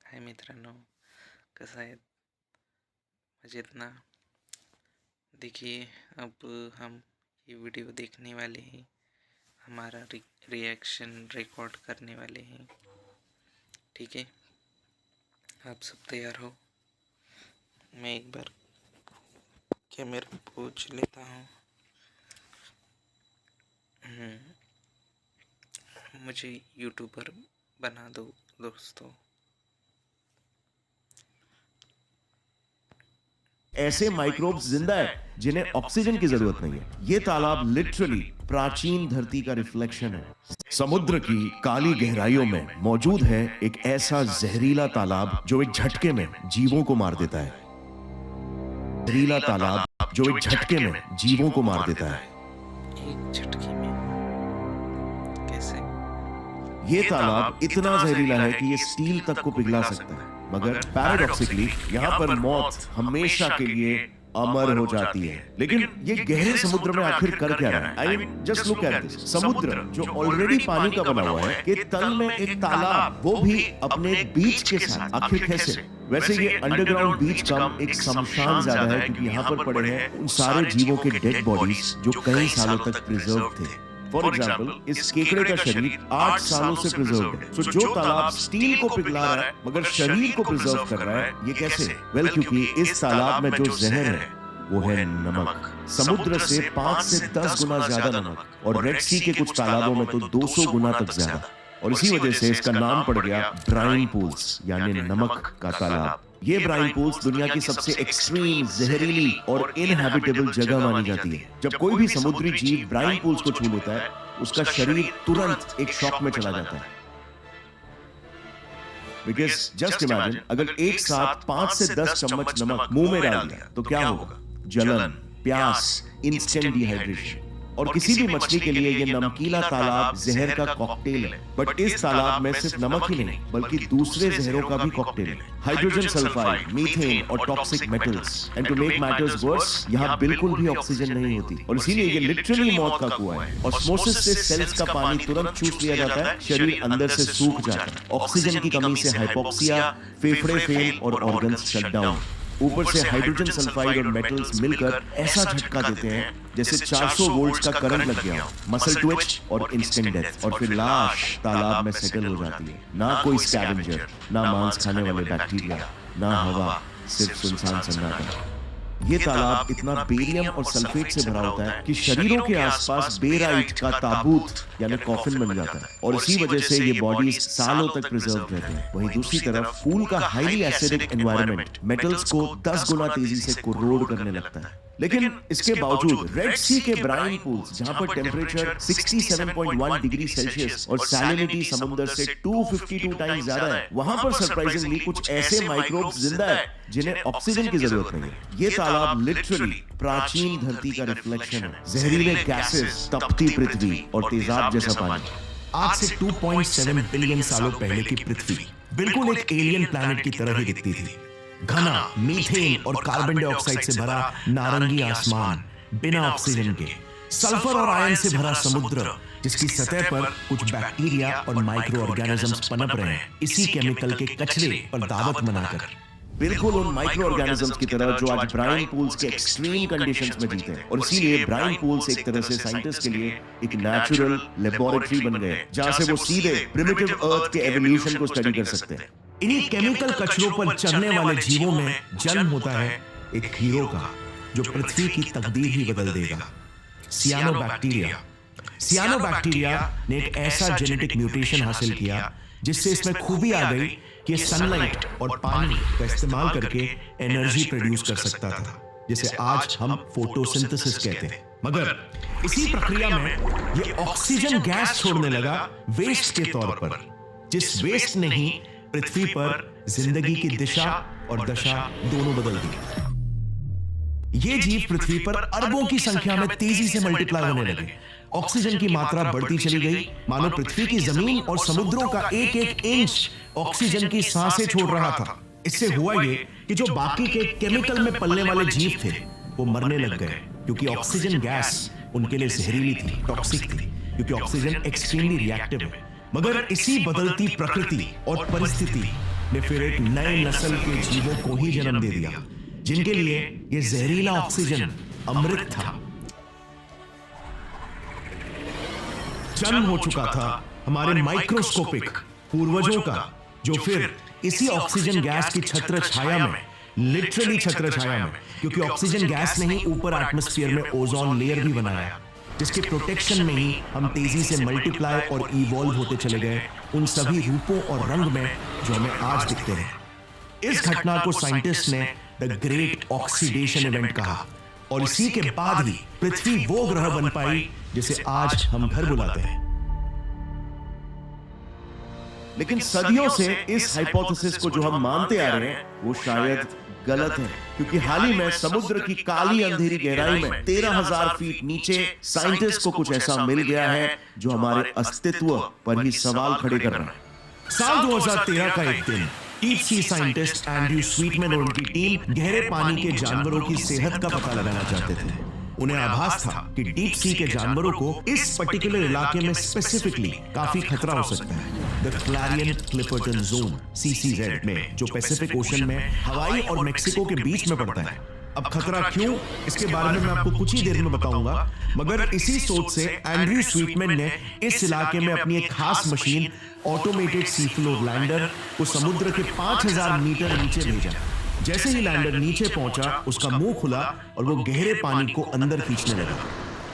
हाय मित्रांनो, कसं आहेत? मजेत ना? देखिए, अब हम ये वीडियो देखने वाले हैं, हमारा रिएक्शन रिकॉर्ड करने वाले हैं। ठीक है, आप सब तैयार हो? मैं एक बार कैमरा पूछ लेता हूँ। मुझे यूट्यूबर बना दो दोस्तों। ऐसे माइक्रोब्स जिंदा है जिन्हें ऑक्सीजन की जरूरत नहीं है। ये तालाब लिटरली प्राचीन धरती का रिफ्लेक्शन है। समुद्र की काली गहराइयों में मौजूद है एक ऐसा जहरीला तालाब जो एक झटके में जीवों को मार देता है। जहरीला तालाब जो एक झटके में जीवों को मार देता है। एक झटके में कैसे? ये तालाब इतना जहरीला है कि ये स्टील तक को पिघला सकता है, मगर पैराडॉक्सिकली यहाँ पर मौत हमेशा के लिए अमर हो जाती है। लेकिन ये गहरे समुद्र में आखिर कर क्या रहा है? I mean just look at this. समुद्र जो ऑलरेडी पानी का बना हुआ है, के तल में एक तालाब, वो भी अपने बीच के साथ, आखिर कैसे? वैसे ये अंडरग्राउंड बीच कम एक शमशान ज्यादा है, क्योंकि यहाँ पर पड़े हैं उन सारे जीवों के डेड बॉडीज जो कई सालों तक प्रिजर्व थे। फॉर एग्जाम्पल, इस केकड़े का शरीर 8 सालों से प्रिजर्व है। तो जो तालाब स्टील को पिघला रहा है मगर शरीर को प्रिजर्व कर रहा है, ये कैसे? वेल, क्योंकि इस तालाब में जो जहर है वो है नमक। समुद्र से 5 से 10 गुना ज्यादा नमक, और रेड सी के कुछ तालाबों में तो 200 गुना तक ज्यादा। और इसी वजह से इसका नाम पड़ गया ब्राइन पूल्स, यानी नमक का तालाब। ये ब्राइन पूल्स दुनिया की सबसे एक्सट्रीम, जहरीली और इनहैबिटेबल जगह मानी जाती है। जब कोई भी समुद्री जीव ब्राइन पूल्स को छू लेता है, उसका शरीर तुरंत एक शॉक में चला जाता है। बिकॉज जस्ट इमेजिन, अगर एक साथ 5 से 10 चम्मच नमक मुंह में डाल दिया तो क्या होगा? जलन, प्यास, इंस्टेंट डिहाइड्रेशन। और किसी भी मछली के लिए ये नमकीला तालाब जहर का कॉकटेल है। बट इस तालाब में सिर्फ नमक ही नहीं, बल्कि दूसरे जहरों का भी कॉकटेल है। हाइड्रोजन सल्फाइड, मीथेन और toxic metals. And to make matters worse, यहाँ बिल्कुल भी ऑक्सीजन नहीं होती, और इसीलिए ये लिटरली मौत का कुआं है। ऑस्मोसिस से सेल्स का पानी तुरंत चूस लिया जाता है, शरीर अंदर से सूख जाता है। ऑक्सीजन की कमी से हाइपोक्सिया, फेफड़े फेल और ऑर्गन्स शट डाउन। ऊपर से हाइड्रोजन सल्फाइड और मेटल्स मिलकर ऐसा झटका देते हैं जैसे 400 वोल्ट्स का करंट लग गया, मसल ट्विच और इंस्टेंट डेथ। और फिर लाश तालाब में सेटल हो जाती है। ना कोई स्कैवेंजर, ना मांस खाने वाले बैक्टीरिया, ना हवा, सिर्फ सुनसान सन्नाटा। ये तालाब इतना बेरियम और सल्फेट से भरा होता है कि शरीरों के आसपास बेराइट का ताबूत यानी कॉफिन बन जाता है, और इसी वजह से ये बॉडीज सालों तक प्रिजर्व रहते हैं। वहीं दूसरी तरफ पूल का हाईली एसिडिक एनवायरनमेंट मेटल्स को 10 गुना तेजी से कोरोड करने लगता है। लेकिन इसके बावजूद रेड सी के ब्राइन पूल्स, जहां पर टेम्परेचर 67.1 डिग्री सेल्सियस और सैलिनिटी समुद्र से 252 टाइम्स ज्यादा है, वहां पर सरप्राइजिंगली कुछ ऐसे माइक्रोब्स जिंदा है जिन्हें ऑक्सीजन की जरूरत नहीं है। ये तालाब लिटरली प्राचीन धरती का रिफ्लेक्शन है। जहरीले गैसेस, तपती पृथ्वी और तेजाब जैसा पानी। आज से 2.7 बिलियन सालों पहले की पृथ्वी बिल्कुल एक एलियन प्लैनेट की तरह ही दिखती थी। घना मीथेन और कार्बन डाइऑक्साइड से भरा नारंगी आसमान, बिना ऑक्सीजन के, सल्फर और आयन से भरा समुद्र जिसकी सतह पर कुछ बैक्टीरिया और माइक्रो ऑर्गेनिजम्स पनप रहे हैं इसी केमिकल के कचरे और दावत बनाकर। बिल्कुल उन माइक्रो ऑर्गेनिजम्स की तरह जो आज ब्राइन पूल्स के एक्सट्रीम कंडीशंस में जीते हैं। और इसीलिए ब्राइन पूल्स एक तरह से साइंटिस्ट के लिए एक नेचुरल लेबोरेटरी बन गए, जहां से वो सीधे प्रिमिटिव अर्थ के एवोल्यूशन को स्टडी कर सकते हैं। इन्हीं केमिकल कचरों पर चलने वाले जीवों में जन्म होता है एक हीरो का, जो पृथ्वी की तकदीर ही बदल देगा। सियानोबैक्टीरिया। सियानोबैक्टीरिया ने एक ऐसा जेनेटिक म्यूटेशन हासिल किया जिससे इसमें खूबी आ गई कि ये सनलाइट और पानी का इस्तेमाल करके एनर्जी प्रोड्यूस कर सकता था, जिसे आज हम फोटोसिंथेसिस कहते हैं। मगर इसी प्रक्रिया में ये ऑक्सीजन गैस छोड़ने लगा वेस्ट के तौर पर, जिस वेस्ट ने ही पृथ्वी पर जिंदगी की दिशा और दशा दोनों बदल दी। ये जीव पृथ्वी पर अरबों की संख्या में तेजी से मल्टीप्लाई होने लगे। ऑक्सीजन की मात्रा बढ़ती चली गई, मानो पृथ्वी की जमीन और समुद्रों का एक एक इंच ऑक्सीजन की सांसें छोड़ रहा था। इससे हुआ ये कि जो बाकी के केमिकल में पलने वाले जीव थे वो मरने लग गए, क्योंकि ऑक्सीजन गैस उनके लिए जहरीली थी, टॉक्सिक थी, क्योंकि ऑक्सीजन एक्सट्रीमली रिएक्टिव है। मगर इसी बदलती प्रकृति और परिस्थिति ने फिर एक नए नस्ल के जीवों को ही जन्म दे दिया, जिनके लिए ये जहरीला ऑक्सीजन अमृत था। जन्म हो चुका था हमारे माइक्रोस्कोपिक पूर्वजों का, जो फिर इसी ऑक्सीजन गैस की छत्र छाया में, लिटरली छत्र छाया में, क्योंकि ऑक्सीजन गैस ने ही ऊपर एटमॉस्फेयर में ओजोन लेयर भी बनाया, जिसके प्रोटेक्शन में ही हम तेजी से मल्टीप्लाई और इवॉल्व होते चले गए उन सभी रूपों और रंग में जो हमें आज दिखते हैं। इस घटना को साइंटिस्ट ने द ग्रेट ऑक्सीडेशन इवेंट कहा, और इसी के बाद ही पृथ्वी वो ग्रह बन पाई जिसे आज हम घर बुलाते हैं। लेकिन सदियों से इस हाइपोथेसिस को जो हम मानते आ रहे हैं वो शायद गलत है, क्योंकि हाल ही में समुद्र की काली अंधेरी गहराई में 13,000 फीट नीचे साइंटिस्ट को कुछ ऐसा मिल गया है जो हमारे अस्तित्व पर ही सवाल खड़े कर रहा है। साल 2013 का एक दिन डीप सी साइंटिस्ट एंड्रयू स्वीटमैन और उनकी टीम गहरे पानी के जानवरों की सेहत का पता लगाना चाहते थे। उन्हें आभास था कि डीप सी के जानवरों को इस पर्टिकुलर इलाके में स्पेसिफिकली काफी खतरा हो सकता है, the Clarion Clipperton zone (CCZ) में, जो पैसिफिक ओशन में हवाई और मेक्सिको के बीच में पड़ता है। अब खतरा क्यों, इसके बारे में मैं आपको कुछ ही देर में बताऊंगा, मगर इसी सोच से एंड्रयू स्वीटमैन ने इस इलाके में अपनी एक खास machine, automated sea floor lander, को समुद्र के 5,000 मीटर नीचे भेजा। जैसे ही लैंडर नीचे पहुंचा, उसका मुंह खुला और वो गहरे पानी को अंदर खींचने लगा,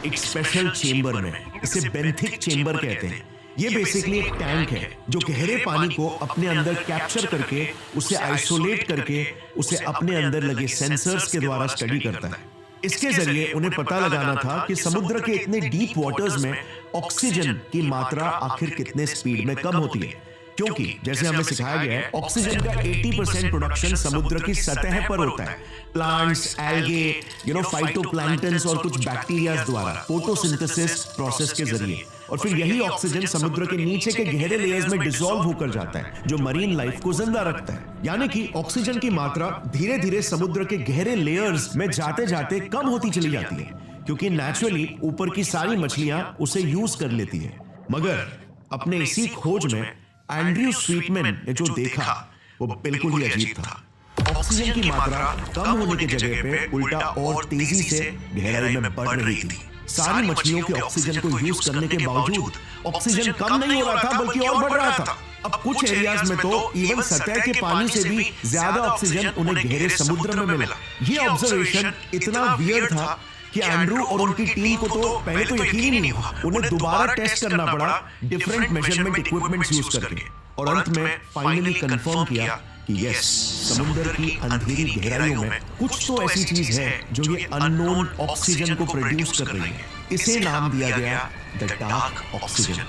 एक स्पेशल चेंबर में। इसे बेंथिक चेंबर कहते हैं। ये बेसिकली एक टैंक है जो गहरे पानी को अपने अंदर कैप्चर करके, उसे आइसोलेट करके, उसे अपने अंदर लगे सेंसर्स के द्वारा स्टडी करता है। इसके जरिए उन्हें पता लगाना था कि समुद्र के इतने डीप वाटर्स में ऑक्सीजन की मात्रा आखिर कितने स्पीड में कम होती है, क्योंकि जैसे हमें सिखाया गया है, ऑक्सीजन का 80% प्रोडक्शन समुद्र की सतह पर होता है, प्लांट्स, एल्गे, फाइटोप्लैंक्टन्स और कुछ बैक्टीरिया द्वारा फोटोसिंथेसिस प्रोसेस के जरिए। और फिर यही ऑक्सीजन समुद्र के नीचे के गहरे लेयर्स में डिसॉल्व होकर जाता है, जो मरीन लाइफ को जिंदा रखता है। यानी कि ऑक्सीजन की मात्रा धीरे धीरे समुद्र के गहरे लेयर्स में जाते जाते कम होती चली जाती है, क्योंकि नेचुरली ऊपर की सारी मछलियां उसे यूज कर लेती है। मगर अपने इसी खोज में एंड्रयू स्वीटमैन ने जो देखा वो बिल्कुल ही अजीब था। ऑक्सीजन की मात्रा कम होने की जगह पे उल्टा और तेजी से गहराई में बढ़ रही थी। सारी मछलियों के ऑक्सीजन को यूज करने के बावजूद ऑक्सीजन कम नहीं हो रहा था, बल्कि और बढ़ रहा था। अब कुछ एरियाज में तो इवन सतह के पानी से भी ज्यादा ऑक्सीजन उन्हें गहरे समुद्र में मिला। ये ऑब्जर्वेशन इतना वियर्ड था कि एंड्रू और उनकी टीम को तो पहले तो यकीन ही नहीं हुआ। उन्हें दोबारा टेस्ट करना पड़ा डिफरेंट मेजरमेंट इक्विपमेंट्स यूज करके, और अंत में फाइनली कंफर्म किया कि यस, समुद्र की अंधेरी गहराइयों में कुछ तो ऐसी चीज है जो ये अननोन ऑक्सीजन को प्रोड्यूस कर रही है। इसे नाम दिया गया द डार्क ऑक्सीजन।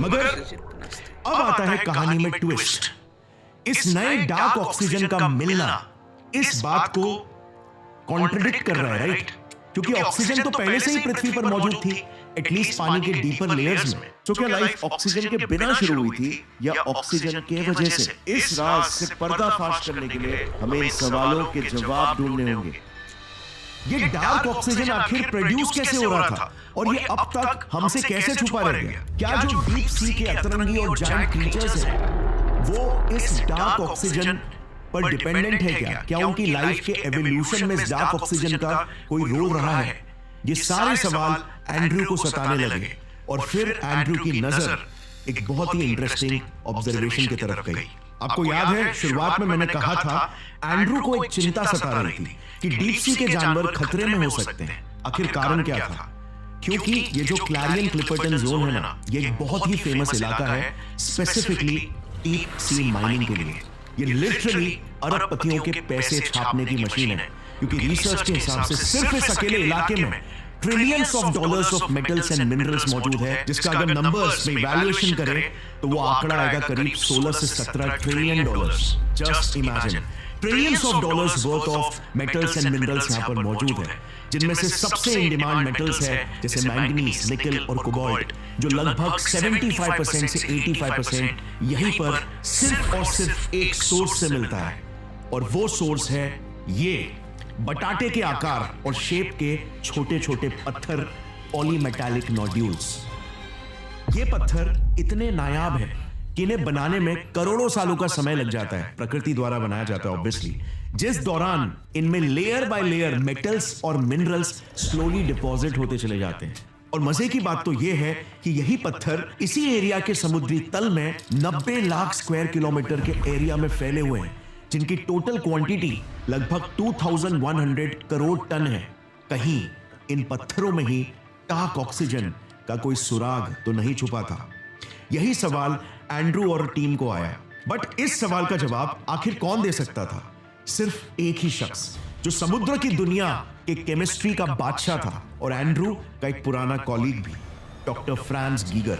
मगर अब आता है कहानी में ट्विस्ट। इस नए डार्क ऑक्सीजन का मिलना इस बात को कॉन्ट्रडिक्ट कर रहा है, राइट? क्योंकि ऑक्सीजन तो पहले से ही पृथ्वी पर मौजूद थी, एटलीस्ट पानी के डीपर लेयर्स में। तो क्या लाइफ ऑक्सीजन के बिना शुरू हुई थी या ऑक्सीजन के वजह से? इस राज से पर्दाफाश करने के लिए हमें इन सवालों के जवाब ढूंढने होंगे। ये डार्क ऑक्सीजन आखिर प्रोड्यूस कैसे हो रहा था, और ये अब तक हमसे कैसे छुपा रह गया? क्या जो डीप सी के अतरंगी और जायंट क्रीचर्स हैं वो इस डार्क ऑक्सीजन पर डिपेंडेंट है? क्या उनकी लाइफ के एवोल्यूशन में इस डार्क ऑक्सीजन का कोई रोल रहा है? ये सारे सवाल एंड्रयू को सताने लगे, और फिर एंड्रयू की नजर एक बहुत ही इंटरेस्टिंग ऑब्जर्वेशन की तरफ गई। आपको याद है, शुरुआत में मैंने कहा था एंड्रयू को एक चिंता सता रही थी कि डीप सी के जानवर खतरे में हो सकते हैं। आखिर कारण क्या था? क्योंकि ये जो क्लैरियन क्लिपर्टन जोन है ना, ये एक बहुत ही फेमस इलाका है स्पेसिफिकली डीप सी माइनिंग के लिए। ये लिटरली अरबपतियों के पैसे छापने की मशीन है, क्योंकि रिसर्च के हिसाब से सिर्फ इस अकेले इलाके में trillions of dollars of metals and minerals मौजूद है, जिसका अगर नंबर्स में इवैल्यूएशन करें तो वो आंकड़ा आएगा करीब 16 से 17 trillion dollars. Just imagine, trillions of dollars worth of metals and minerals यहाँ पर मौजूद है, जिनमें से सबसे इन डिमांड मेटल्स है जैसे मैंगनीज, निकल और कोबाल्ट, जो लगभग 75% से 85% यहीं पर सिर्फ और सिर्फ एक सोर्स से मिलता है, और वो सोर्स है ये बटाटे के आकार और शेप के छोटे छोटे पत्थर, पॉलीमेटालिक नोड्यूल्स। ये पत्थर इतने नायाब हैं कि इन्हें बनाने में करोड़ों सालों का समय लग जाता है, प्रकृति द्वारा बनाया जाता है ऑब्वियसली, जिस दौरान इनमें लेयर बाय लेयर मेटल्स और मिनरल्स स्लोली डिपॉजिट होते चले जाते हैं। और मजे की बात तो यह है कि यही पत्थर इसी एरिया के समुद्री तल में 90 लाख स्क्वायर किलोमीटर के एरिया में फैले हुए हैं, जिनकी टोटल क्वांटिटी लगभग 2100 करोड़ टन है। कहीं इन पत्थरों में ही टाक ऑक्सीजन का कोई सुराग तो नहीं छुपा था? यही सवाल एंड्रू और टीम को आया, बट इस सवाल का जवाब आखिर कौन दे सकता था? सिर्फ एक ही शख्स, जो समुद्र की दुनिया के केमिस्ट्री का बादशाह था और एंड्रू का एक पुराना कॉलीग भी, doctor France Geiger.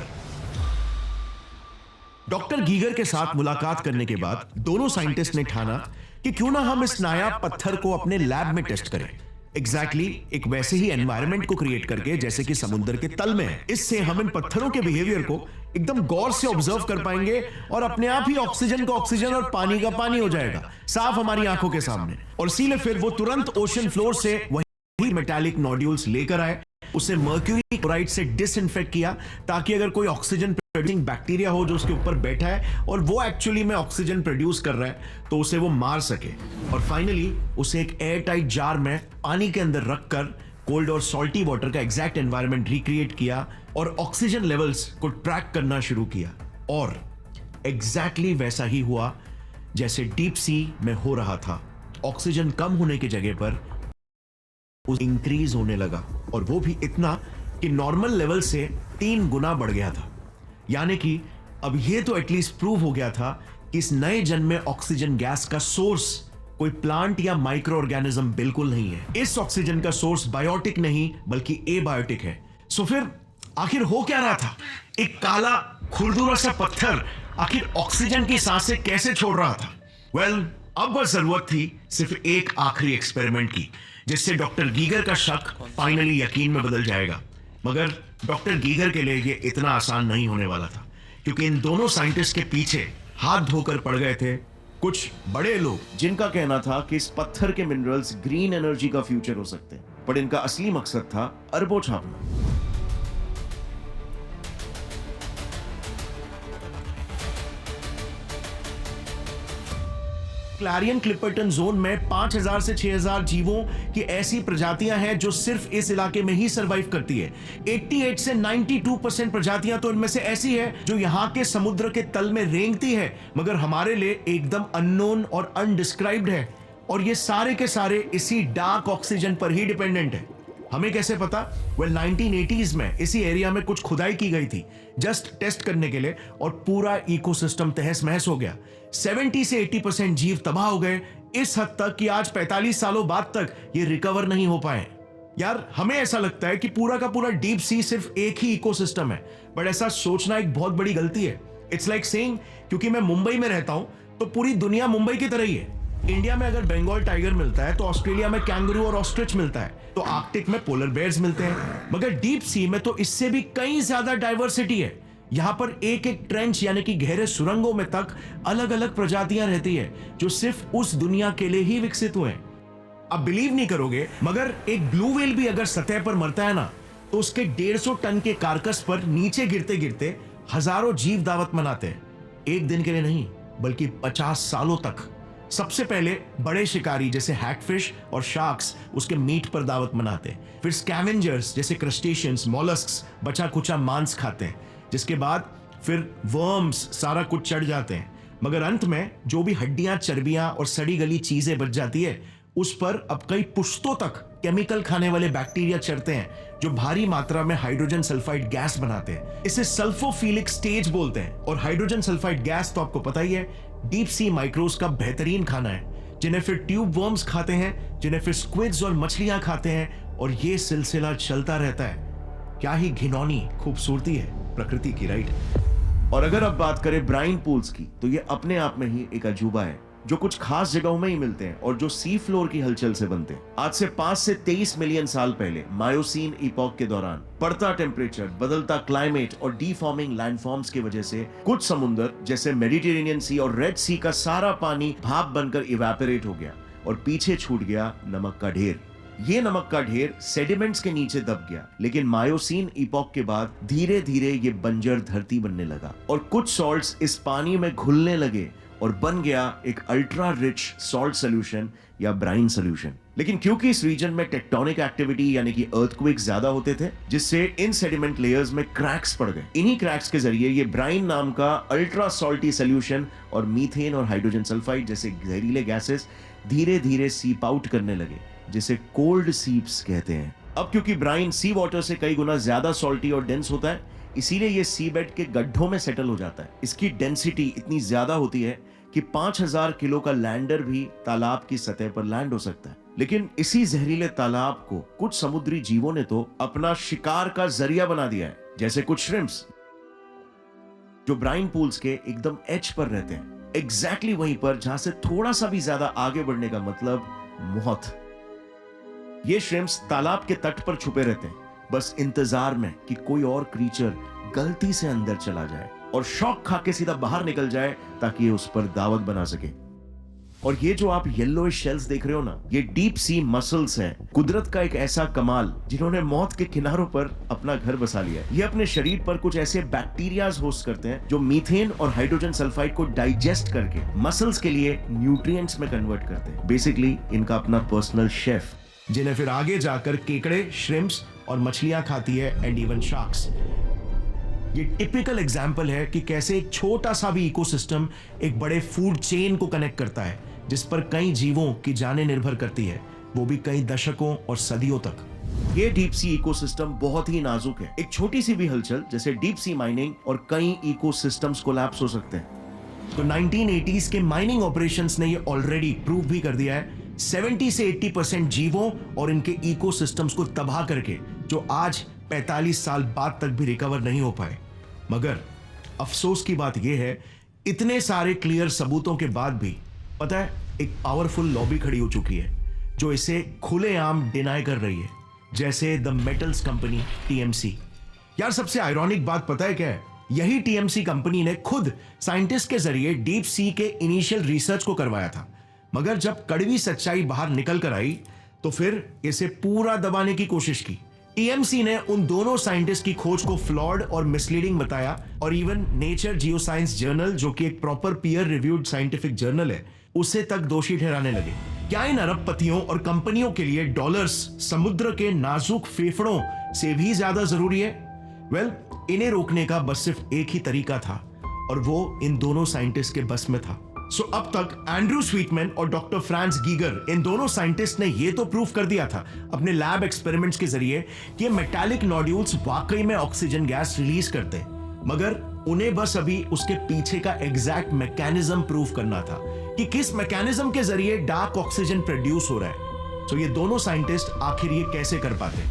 Doctor Geiger के साथ मुलाकात करने के बाद दोनों साइंटिस्ट ने ठाना कि क्यों ना हम इस नायाब पत्थर को अपने लैब में टेस्ट करें, एग्जैक्टली एक वैसे ही एनवायरनमेंट को क्रिएट करके जैसे कि समुद्र के तल में है। इससे हम इन पत्थरों के बिहेवियर को एकदम गौर से ऑब्जर्व कर पाएंगे और अपने आप ही ऑक्सीजन का ऑक्सीजन और पानी का पानी हो जाएगा, साफ हमारी आंखों के सामने। और इसीलिए फिर वो तुरंत ओशन फ्लोर से वही मेटालिक नोड्यूल्स लेकर आए, उसे मर्क्यूरी क्लोराइड से डिसइंफेक्ट किया, ताकि अगर कोई ऑक्सीजन प्रोड्यूसिंग बैक्टीरिया हो जो उसके ऊपर बैठा है और वो एक्चुअली में ऑक्सीजन प्रोड्यूस कर रहा है तो उसे वो मार सके। और फाइनली उसे एक एयर टाइट जार में पानी के अंदर रखकर कोल्ड और सॉल्टी वाटर का एग्जैक्ट एनवायरनमेंट रिक्रिएट किया और ऑक्सीजन लेवल्स को ट्रैक करना शुरू किया। और एग्जैक्टली वैसा ही हुआ जैसे डीप सी में हो रहा था। ऑक्सीजन कम होने की जगह पर इंक्रीज होने लगा, और वो भी इतना कि नॉर्मल लेवल से 3 गुना बढ़ गया था। यानी कि अब ये तो एटलीस्ट प्रूव हो गया था कि इस नए जन्म में ऑक्सीजन गैस का सोर्स कोई प्लांट या माइक्रो ऑर्गेनिज्म बिल्कुल नहीं है। इस ऑक्सीजन का सोर्स बायोटिक नहीं बल्कि एबायोटिक है। सो फिर आखिर हो क्या रहा था? एक काला खुरदुरा सा पत्थर आखिर ऑक्सीजन की सांसें कैसे छोड़ रहा था? वेल, अब बस जरूरत थी सिर्फ एक आखिरी एक्सपेरिमेंट की, जिससे डॉक्टर गीगर का शक फाइनली यकीन में बदल जाएगा। मगर डॉक्टर गीगर के लिए ये इतना आसान नहीं होने वाला था, क्योंकि इन दोनों साइंटिस्ट के पीछे हाथ धोकर पड़ गए थे कुछ बड़े लोग, जिनका कहना था कि इस पत्थर के मिनरल्स ग्रीन एनर्जी का फ्यूचर हो सकते हैं, पर इनका असली मकसद था अरबों छापना। क्लैरियन क्लिपर्टन जोन में 5000 से 6000 जीवों की ऐसी प्रजातियां हैं जो सिर्फ इस इलाके में ही सरवाइव करती है। 88 से 92% प्रजातियां तो इनमें से ऐसी है जो यहाँ के समुद्र के तल में रेंगती है, मगर हमारे लिए एकदम अननोन और अनडिस्क्राइब्ड है। और ये सारे के सारे इसी डार्क ऑक्सीजन पर ही डिपेंडेंट है। हमें कैसे पता? वेल, 1980s में इसी एरिया में कुछ खुदाई की गई थी जस्ट टेस्ट करने के लिए, और पूरा इकोसिस्टम तहस महस हो गया। 70 से 80% जीव तबाह हो गए, इस हद तक कि आज 45 सालों बाद तक ये रिकवर नहीं हो पाए। यार, हमें ऐसा लगता है कि पूरा का पूरा डीप सी सिर्फ एक ही इकोसिस्टम है, बट ऐसा सोचना एक बहुत बड़ी गलती है। इट्स लाइक सेइंग क्योंकि मैं मुंबई में रहता हूं तो पूरी दुनिया मुंबई की तरह ही है। इंडिया में अगर बंगाल टाइगर मिलता है तो ऑस्ट्रेलिया में कैंगरू और ऑस्ट्रिच मिलता है, तो आर्कटिक में पोलर बेयर्स मिलते हैं, मगर डीप सी में तो इससे भी कई ज्यादा डाइवर्सिटी है। यहां पर एक एक ट्रेंच यानी कि गहरे सुरंगों में तक अलग अलग प्रजातियां रहती है जो सिर्फ उस दुनिया के लिए ही विकसित हुए हैं। अब बिलीव नहीं करोगे, मगर एक ब्लू व्हेल भी अगर सतह पर मरता है ना, तो उसके 150 टन के कार्कस पर नीचे गिरते गिरते हजारों जीव दावत मनाते हैं। एक दिन के लिए नहीं बल्कि 50 सालों तक। सबसे पहले बड़े शिकारी जैसे हैगफिश और शार्क्स उसके मीट पर दावत मनाते हैं, फिर स्कैवेंजर्स जैसे क्रस्टेशियंस, मॉलस्क्स बचा कुचा मांस खाते हैं, जिसके बाद फिर वर्म्स सारा कुछ चढ़ जाते हैं, मगर अंत में जो भी हड्डियां, चर्बियां और सड़ी गली चीजें बच जाती है उस पर अब कई पुश्तों तक केमिकल खाने वाले बैक्टीरिया चढ़ते हैं जो भारी मात्रा में हाइड्रोजन सल्फाइड गैस बनाते हैं। इसे सल्फोफिलिक स्टेज बोलते हैं। और हाइड्रोजन सल्फाइड गैस तो आपको पता ही है, डीप सी माइक्रोस का बेहतरीन खाना है, जिन्हें फिर ट्यूब वर्म्स खाते हैं, जिन्हें फिर स्क्विड्स और मछलियां खाते हैं, और ये सिलसिला चलता रहता है। क्या ही घिनौनी खूबसूरती है प्रकृति की, राइट? और अगर अब बात करें ब्राइन पूल्स की, तो ये अपने आप में ही एक अजूबा है जो कुछ खास जगहों में ही मिलते हैं और जो सी फ्लोर की हलचल से बनते हैं। आज से 5 से 23 मिलियन साल पहले मायोसीन इपॉक के दौरान बढ़ता टेम्परेचर, बदलता क्लाइमेट और डीफॉर्मिंग लैंडफॉर्म्स की वजह से कुछ समुद्र जैसे मेडिटेरेनियन सी और रेड सी का सारा पानी भाप बनकर इवेपोरेट हो गया और पीछे छूट गया नमक का ढेर। ये नमक का ढेर सेडिमेंट्स के नीचे दब गया, लेकिन मायोसीन इपॉक के बाद धीरे धीरे ये बंजर धरती बनने लगा और कुछ सॉल्ट्स इस पानी में घुलने लगे और बन गया एक अल्ट्रा रिच सॉल्ट सोल्यूशन या ब्राइन सोल्यूशन। लेकिन क्योंकि इस रीजन में टेक्टोनिक एक्टिविटी यानी कि अर्थक्वेक ज्यादा होते थे, जिससे इन सेडिमेंट लेयर्स में क्रैक्स पड़ गए। इन्हीं क्रैक्स के जरिए ये ब्राइन नाम का अल्ट्रा सॉल्टी सोल्यूशन और मीथेन और हाइड्रोजन सल्फाइड जैसे जहरीले गैसेस धीरे धीरे सीप आउट करने लगे, जिसे कोल्ड सीप्स कहते हैं। अब क्योंकि ब्राइन सी वाटर से कई गुना ज्यादा सॉल्टी और डेंस होता है, इसीलिए ये सी बेड के गड्ढों में सेटल हो जाता है। इसकी डेंसिटी इतनी ज्यादा होती है कि 5000 किलो का लैंडर भी तालाब की सतह पर लैंड हो सकता है। लेकिन इसी जहरीले तालाब को कुछ समुद्री जीवों ने तो अपना शिकार का जरिया बना दिया है, जैसे कुछ श्रिम्प्स जो ब्राइन पूल्स के एकदम एज पर रहते हैं, एग्जैक्टली वहीं पर जहां से थोड़ा सा भी ज्यादा आगे बढ़ने का मतलब मौत। ये श्रिम्प्स तालाब के तट पर छुपे रहते हैं, बस इंतजार में कि कोई और क्रीचर गलती से अंदर चला जाए और शॉक खा के सीधा बाहर निकल जाए ताकि ये उस पर दावत बना सके। और ये जो आप येलोइश शेल्स देख रहे हो ना, ये डीप सी मसल्स हैं, कुदरत का एक ऐसा कमाल जिन्होंने मौत के किनारों पर अपना घर बसा लिया है। ये अपने शरीर पर कुछ ऐसे बैक्टीरियाज होस्ट करते हैं जो मीथेन और हाइड्रोजन सल्फाइड को डाइजेस्ट करके मसल्स के लिए न्यूट्रिएंट्स में कन्वर्ट करते हैं। बेसिकली इनका अपना पर्सनल शेफ, जिन्हें फिर आगे जाकर केकड़े, श्रिम्प्स और मछलियां खाती है, एंड इवन शार्क्स। ये टिपिकल एग्जाम्पल है कि कैसे एक छोटा सा भी इकोसिस्टम एक बड़े फूड चेन को कनेक्ट करता है, जिस पर कई जीवों की जानें निर्भर करती है, वो भी कई दशकों और सदियों तक। ये डीप सी इकोसिस्टम बहुत ही नाजुक है। एक छोटी सी भी हलचल जैसे डीप सी माइनिंग और कई इकोसिस्टम्स कोलैप्स हो सकते हैं। तो 1980s के माइनिंग ऑपरेशंस ने ये ऑलरेडी प्रूव भी कर दिया है, 70 से 80% जीवों और इनके इकोसिस्टम्स को तबाह करके, जो आज 45 साल बाद तक भी रिकवर नहीं हो पाए। मगर अफसोस की बात यह है, इतने सारे क्लियर सबूतों के बाद भी पता है, एक पावरफुल लॉबी खड़ी हो चुकी है जो इसे खुलेआम डिनाई कर रही है, जैसे द मेटल्स कंपनी TMC। यार सबसे आयरॉनिक बात पता है क्या है? यही TMC कंपनी ने खुद साइंटिस्ट के जरिए डीप सी के इनिशियल रिसर्च को करवाया था, मगर जब कड़वी सच्चाई बाहर निकल कर आई तो फिर इसे पूरा दबाने की कोशिश की। TMC ने उन दोनों साइंटिस्ट की खोज को फ्लॉड और मिसलीडिंग बताया, और इवन नेचर जियोसाइंस जर्नल, जो कि एक proper peer reviewed scientific journal है, उसे तक दोषी ठहराने लगे। क्या इन अरबपतियों और कंपनियों के लिए डॉलर्स समुद्र के नाजुक फेफड़ों से भी ज्यादा जरूरी है? वेल, इन्हें रोकने का बस सिर्फ एक ही तरीका था, और वो इन दोनों साइंटिस्ट के बस में था। सो अब तक एंड्रू स्वीटमैन और डॉक्टर फ्रांस गीगर, इन दोनों साइंटिस्ट ने यह तो प्रूव कर दिया था अपने लैब एक्सपेरिमेंट्स के जरिए कि ये मेटालिक नोड्यूल्स वाकई में ऑक्सीजन गैस रिलीज करते हैं, मगर उन्हें बस अभी उसके पीछे का एग्जैक्ट मैकेनिज्म प्रूव करना था कि किस मैकेनिज्म के जरिए डार्क ऑक्सीजन प्रोड्यूस हो रहा है। सो ये दोनों साइंटिस्ट आखिर ये कैसे कर पाते?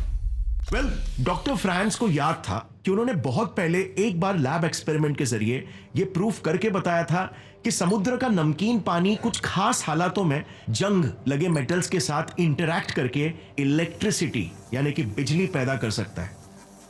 वेल, डॉक्टर फ्रांस को याद था कि उन्होंने बहुत पहले एक बार लैब एक्सपेरिमेंट के जरिए यह प्रूफ करके बताया था कि समुद्र का नमकीन पानी कुछ खास हालातों में जंग लगे मेटल्स के साथ इंटरैक्ट करके इलेक्ट्रिसिटी यानी कि बिजली पैदा कर सकता है।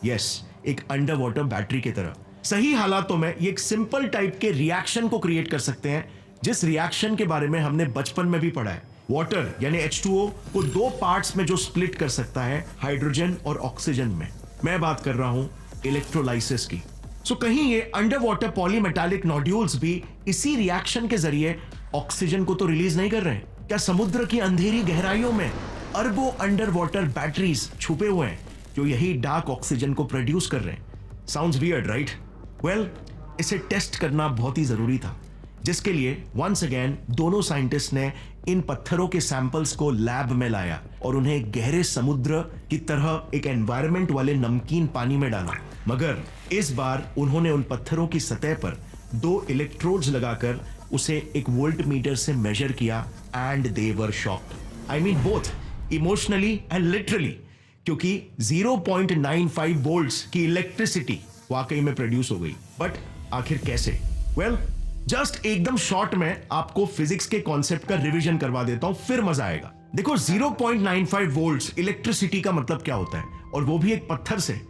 यस, एक अंडर वाटर बैटरी की तरह। सही हालातों में ये एक सिंपल टाइप के रिएक्शन को क्रिएट कर सकते हैं, जिस रिएक्शन के बारे में हमने बचपन में भी पढ़ा है। वाटर यानी H2O को दो पार्ट्स में जो स्प्लिट कर सकता है, हाइड्रोजन और ऑक्सीजन में। मैं बात कर रहा हूं इलेक्ट्रोलाइसिस की। सो कहीं ये अंडर वाटर पॉलीमेटालिक नोड्यूल्स भी इसी रिएक्शन के जरिए ऑक्सीजन को तो रिलीज नहीं कर रहे हैं? क्या समुद्र की अंधेरी गहराइयों में अरबों अंडर वाटर बैटरीज छुपे हुए हैं जो यही डार्क ऑक्सीजन को प्रोड्यूस कर रहे हैं? Sounds weird, right? वेल, इसे टेस्ट करना बहुत ही जरूरी था, जिसके लिए वंस अगेन दोनों साइंटिस्ट ने इन पत्थरों के सैंपल्स को लैब में लाया और उन्हें गहरे समुद्र की तरह एक एनवायरनमेंट वाले नमकीन पानी में डाला। मगर इस बार उन्होंने उन पत्थरों की सतह पर 2 इलेक्ट्रोड्स लगाकर उसे एक वोल्टमीटर से मेजर किया, and they were shocked. I mean both emotionally and literally, क्योंकि 0.95 वोल्ट्स की इलेक्ट्रिसिटी वाकई में प्रोड्यूस हो गई। बट आखिर कैसे? वेल, जस्ट एकदम शॉर्ट में आपको फिजिक्स के कॉन्सेप्ट का रिवीजन करवा देता हूं, फिर मजा आएगा। देखो, 0.95 वोल्ट्स इलेक्ट्रिसिटी का मतलब क्या होता है, और वो भी एक पत्थर से।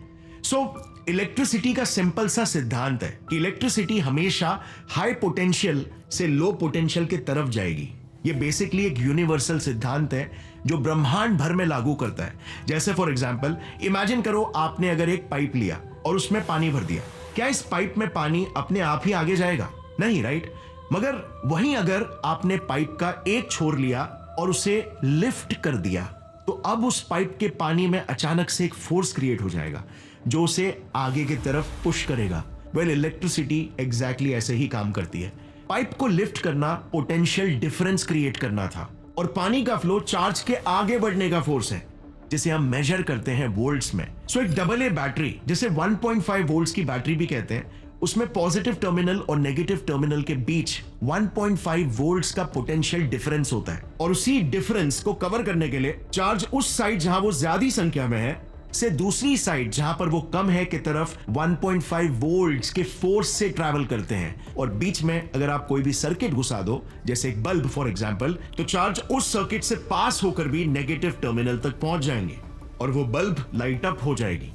सो इलेक्ट्रिसिटी का सिंपल सा सिद्धांत है कि इलेक्ट्रिसिटी हमेशा हाई पोटेंशियल से लो पोटेंशियल की तरफ जाएगी। ये बेसिकली एक यूनिवर्सल सिद्धांत है जो ब्रह्मांड भर में लागू करता है। जैसे फॉर एग्जाम्पल इमेजिन करो आपने अगर एक पाइप लिया और उसमें पानी भर दिया, क्या इस पाइप में पानी अपने आप ही आगे जाएगा? नहीं, राइट? मगर वहीं अगर आपने पाइप का एक छोर लिया और उसे लिफ्ट कर दिया, तो अब उस पाइप के पानी में अचानक से एक फोर्स क्रिएट हो जाएगा जो उसे आगे की तरफ पुश करेगा। वेल, इलेक्ट्रिसिटी एग्जैक्टली ऐसे ही काम करती है। पाइप को लिफ्ट करना पोटेंशियल डिफरेंस क्रिएट करना था, और पानी का फ्लो चार्ज के आगे बढ़ने का फोर्स है जिसे हम मेजर करते हैं वोल्ट्स में। सो एक डबल ए बैटरी, जिसे 1.5 वोल्ट्स की बैटरी भी कहते हैं, उसमें पॉजिटिव टर्मिनल और नेगेटिव टर्मिनल के बीच 1.5 वोल्ट्स का पोटेंशियल डिफरेंस होता है, और उसी डिफरेंस को कवर करने के लिए चार्ज उस साइड जहां वो ज्यादा संख्या में है से दूसरी साइड जहां पर वो कम है की तरफ 1.5 वोल्ट्स के फोर्स से ट्रैवल करते हैं। और बीच में अगर आप कोई भी सर्किट घुसा दो, जैसे एक बल्ब फॉर एग्जांपल, तो चार्ज उस सर्किट से पास होकर भी नेगेटिव टर्मिनल तक पहुंच जाएंगे और वो बल्ब लाइट अप हो जाएगी।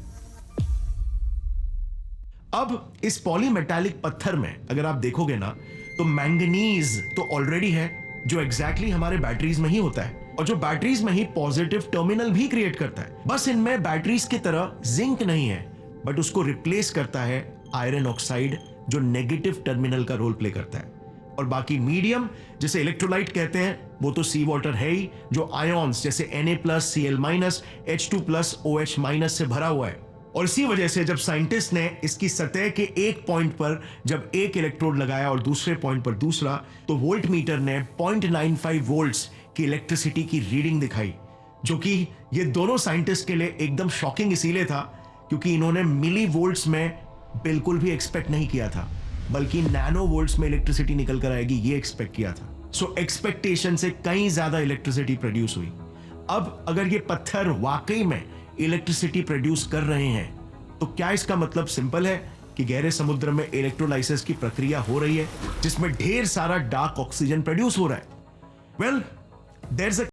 अब इस पॉलीमेटालिक पत्थर में अगर आप देखोगे ना, तो मैंगनीज तो ऑलरेडी है जो एग्जैक्टली हमारे बैटरीज में ही होता है, और जो बैटरीज में ही पॉजिटिव टर्मिनल भी क्रिएट करता है। बस इनमें बैटरीज की तरह जिंक नहीं है, बट उसको रिप्लेस करता है आयरन ऑक्साइड जो नेगेटिव टर्मिनल का रोल प्ले करता है। और बाकी मीडियम जिसे इलेक्ट्रोलाइट कहते हैं, वो तो सी वाटर है ही, जो आयॉन्स जैसे Na+, Cl-, H2+, OH- से भरा हुआ है। और इसी वजह से जब साइंटिस्ट ने इसकी सतह के एक पॉइंट पर जब एक इलेक्ट्रोड लगाया और दूसरे पॉइंट पर दूसरा, तो वोल्ट मीटर ने 0.95 वोल्ट्स की इलेक्ट्रिसिटी की रीडिंग दिखाई, जो कि ये दोनों साइंटिस्ट के लिए एकदम शॉकिंग इसीलिए था क्योंकि इन्होंने मिली वोल्ट्स में बिल्कुल भी एक्सपेक्ट नहीं किया था, बल्कि नैनो वोल्ट्स में इलेक्ट्रिसिटी निकल कर आएगी ये एक्सपेक्ट किया था। सो एक्सपेक्टेशन से कहीं ज्यादा इलेक्ट्रिसिटी प्रोड्यूस हुई। अब अगर ये पत्थर वाकई में इलेक्ट्रिसिटी प्रोड्यूस कर रहे हैं, तो क्या इसका मतलब सिंपल है कि गहरे समुद्र में इलेक्ट्रोलाइसिस की प्रक्रिया हो रही है जिसमें ढेर सारा डार्क ऑक्सीजन प्रोड्यूस हो रहा है? Well, there is a